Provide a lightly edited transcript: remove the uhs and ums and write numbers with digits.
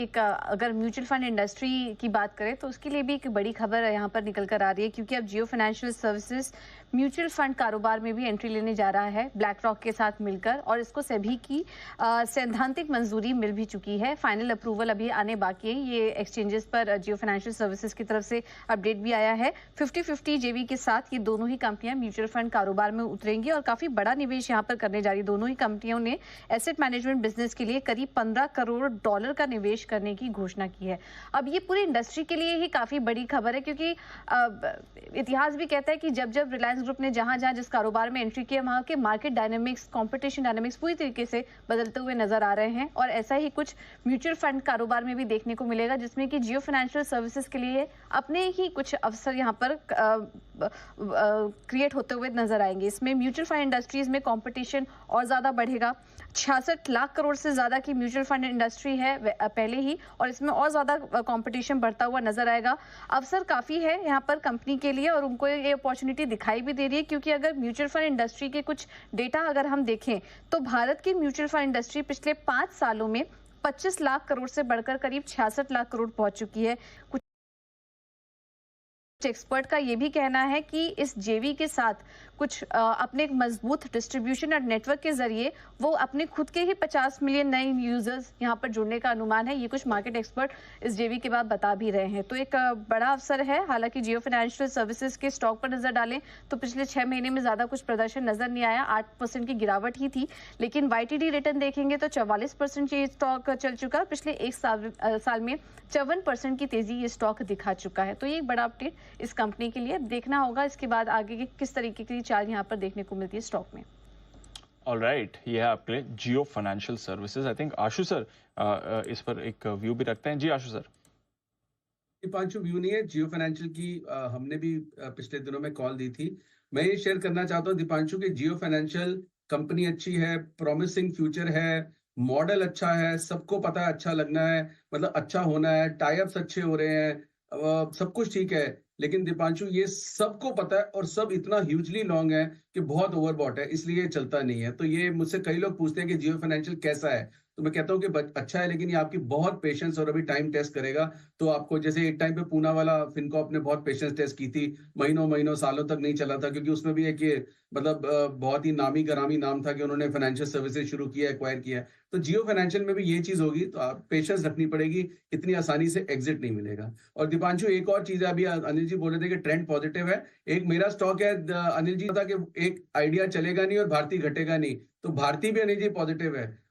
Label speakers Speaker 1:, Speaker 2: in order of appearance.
Speaker 1: एक अगर mutual fund industry की बात करें तो उसके लिए भी एक बड़ी खबर यहाँ पर निकल कर आ रही है, क्योंकि अब जियो फाइनेंशियल सर्विसेज म्यूचुअल फंड कारोबार में भी एंट्री लेने जा रहा है ब्लैक रॉक के साथ मिलकर, और इसको सेबी की सैद्धांतिक मंजूरी मिल भी चुकी है। फाइनल अप्रूवल अभी आने बाकी है। ये एक्सचेंजेस पर जियो फाइनेंशियल सर्विसेज की तरफ से अपडेट भी आया है। 50-50 जेवी के साथ ये दोनों ही कंपनियां म्यूचुअल फंड कारोबार में उतरेंगी और काफी बड़ा निवेश यहाँ पर करने जा रही है। दोनों ही कंपनियों ने एसेट मैनेजमेंट बिजनेस के लिए करीब $15 करोड़ का निवेश करने की घोषणा की है। अब ये पूरी इंडस्ट्री के लिए ही काफी बड़ी खबर है, क्योंकि इतिहास भी कहता है कि जब जब रिलायंस ग्रुप ने जहां जहां जिस कारोबार में एंट्री किया, वहां के मार्केट डायनेमिक्स, कंपटीशन डायनेमिक्स पूरी तरीके से बदलते हुए नजर आ रहे हैं। और ऐसा ही कुछ म्यूचुअल फंड कारोबार में भी देखने को मिलेगा, जिसमें कि जियो फाइनेंशियल सर्विसेज के लिए अपने ही कुछ अवसर यहाँ पर क्रिएट होते हुए नजर आएंगे। इसमें म्यूचुअल फंड इंडस्ट्रीज में कंपटीशन और ज्यादा बढ़ेगा। 66 लाख करोड़ से ज्यादा की म्यूचुअल फंड इंडस्ट्री है पहले ही, और इसमें और ज्यादा कंपटीशन बढ़ता हुआ नजर आएगा। अवसर काफी है यहाँ पर कंपनी के लिए, और उनको ये अपॉर्चुनिटी दिखाई भी दे रही है, क्योंकि अगर म्यूचुअल फंड इंडस्ट्री के कुछ डेटा अगर हम देखें तो भारत की म्यूचुअल फंड इंडस्ट्री पिछले 5 सालों में 25 लाख करोड़ से बढ़कर करीब 66 लाख करोड़ पहुंच चुकी है। कुछ एक्सपर्ट का यह भी कहना है कि इस जेवी के साथ कुछ अपने एक मजबूत डिस्ट्रीब्यूशन और नेटवर्क के जरिए वो अपने खुद के ही 50 मिलियन नए यूजर्स यहां पर जुड़ने का अनुमान है। ये कुछ मार्केट एक्सपर्ट इस जेवी के बाद बता भी रहे हैं। तो एक बड़ा अवसर है। हालांकि जियो फाइनेंशियल सर्विसेज के स्टॉक पर नजर डालें तो पिछले 6 महीने में ज्यादा कुछ प्रदर्शन नजर नहीं आया, 8% की गिरावट ही थी। लेकिन वाईटीडी रिटर्न देखेंगे तो 44% ये स्टॉक चल चुका है। पिछले एक साल में 54% की तेजी ये स्टॉक दिखा चुका है। तो ये एक बड़ा अपडेट इस कंपनी के लिए। देखना होगा इसके बाद आगे की किस तरीके की चाल यहाँ पर देखने को मिलती है स्टॉक में।
Speaker 2: ऑलराइट, ये है आपके लिए Jio financial services. I think Ashu sir इस पर एक व्यू भी रखते हैं। जी आशु सर।
Speaker 3: पांचों व्यू नहीं है जियो फाइनेंशियल की। हमने भी पिछले दिनों में कॉल दी थी। मैं ये शेयर करना चाहता हूँ दीपांशु की जियो फाइनेंशियल कंपनी अच्छी है, प्रॉमिसिंग फ्यूचर है, मॉडल अच्छा है, सबको पता है अच्छा लगना है, मतलब अच्छा होना है, टाई-अप्स अच्छे हो रहे हैं, सब कुछ ठीक है। लेकिन दीपांशु ये सबको पता है और सब इतना ह्यूजली लॉन्ग है कि बहुत ओवरबॉट है, इसलिए चलता नहीं है। तो ये मुझसे कई लोग पूछते हैं कि जियो फाइनेंशियल कैसा है, तो मैं कहता हूँ कि अच्छा है, लेकिन ये आपकी बहुत पेशेंस और अभी टाइम टेस्ट करेगा। तो आपको जैसे एक टाइम पे पूना वाला फिनकॉर्प ने बहुत पेशेंस टेस्ट की थी, महीनों महीनों सालों तक नहीं चला था, क्योंकि उसमें भी एक ये मतलब बहुत ही नामी गरामी नाम था कि उन्होंने फाइनेंशियल सर्विसेज शुरू किया, एक्वायर किया। तो जियो फाइनेंशियल में भी ये चीज होगी, तो आप पेशेंस रखनी पड़ेगी, इतनी आसानी से एग्जिट नहीं मिलेगा। और दीपांशु एक और चीज है, अभी अनिल जी बोल रहे थे कि ट्रेंड पॉजिटिव है। एक मेरा स्टॉक है, अनिल जी था कि एक आइडिया चलेगा नहीं और भारतीय घटेगा नहीं, तो भारतीय भी अनिल जी पॉजिटिव है।